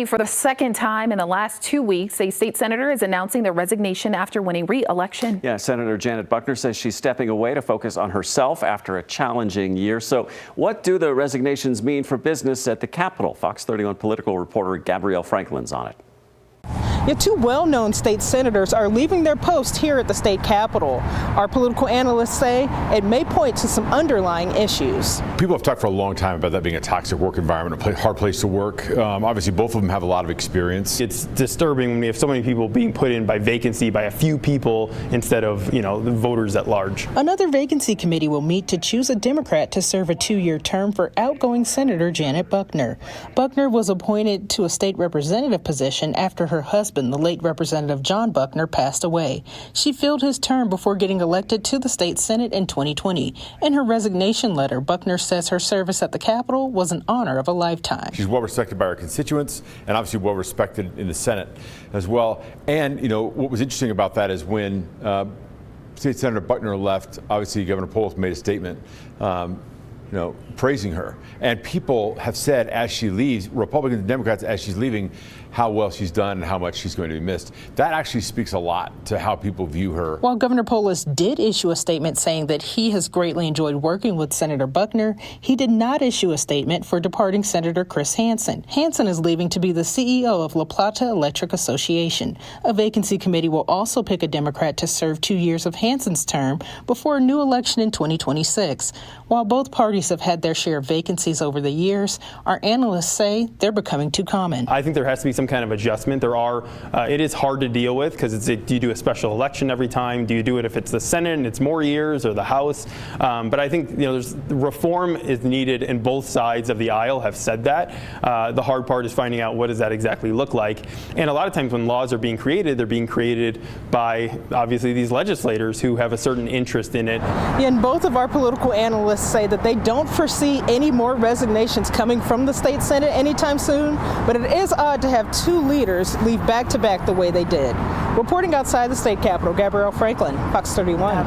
For the second time in the last 2 weeks, a state senator is announcing their resignation after winning re-election. Yeah, Senator Janet Buckner says she's stepping away to focus on herself after a challenging year. So what do the resignations mean for business at the Capitol? Fox 31 political reporter Gabrielle Franklin's on it. Yet two well-known state senators are leaving their posts here at the state capitol. Our political analysts say it may point to some underlying issues. People have talked for a long time about that being a toxic work environment, a hard place to work. Obviously, both of them have a lot of experience. It's disturbing when we have so many people being put in by vacancy by a few people instead of, the voters at large. Another vacancy committee will meet to choose a Democrat to serve a 2-year term for outgoing Senator Janet Buckner. Buckner was appointed to a state representative position after her husband, the late Representative John Buckner, passed away. She filled his term before getting elected to the state Senate in 2020. In her resignation letter, Buckner says her service at the Capitol was an honor of a lifetime. She's well respected by her constituents and obviously well respected in the Senate as well. And, what was interesting about that is when State Senator Buckner left, obviously Governor Polis made a statement praising her. And people have said as she leaves, Republicans and Democrats, as she's leaving, how well she's done and how much she's going to be missed. That actually speaks a lot to how people view her. While Governor Polis did issue a statement saying that he has greatly enjoyed working with Senator Buckner, he did not issue a statement for departing Senator Chris Hansen. Hansen is leaving to be the CEO of La Plata Electric Association. A vacancy committee will also pick a Democrat to serve 2 years of Hansen's term before a new election in 2026. While both parties have had their share of vacancies over the years, our analysts say they're becoming too common. I think there has to be some kind of adjustment. It is hard to deal with because do you do a special election every time? Do you do it if it's the Senate and it's more years, or the House? But I think reform is needed, and both sides of the aisle have said that. The hard part is finding out what does that exactly look like. And a lot of times when laws are being created, they're being created by obviously these legislators who have a certain interest in it. And both of our political analysts say that they don't foresee any more resignations coming from the state Senate anytime soon, but it is odd to have two leaders leave back-to-back the way they did. Reporting outside the state capitol, Gabrielle Franklin, Fox 31.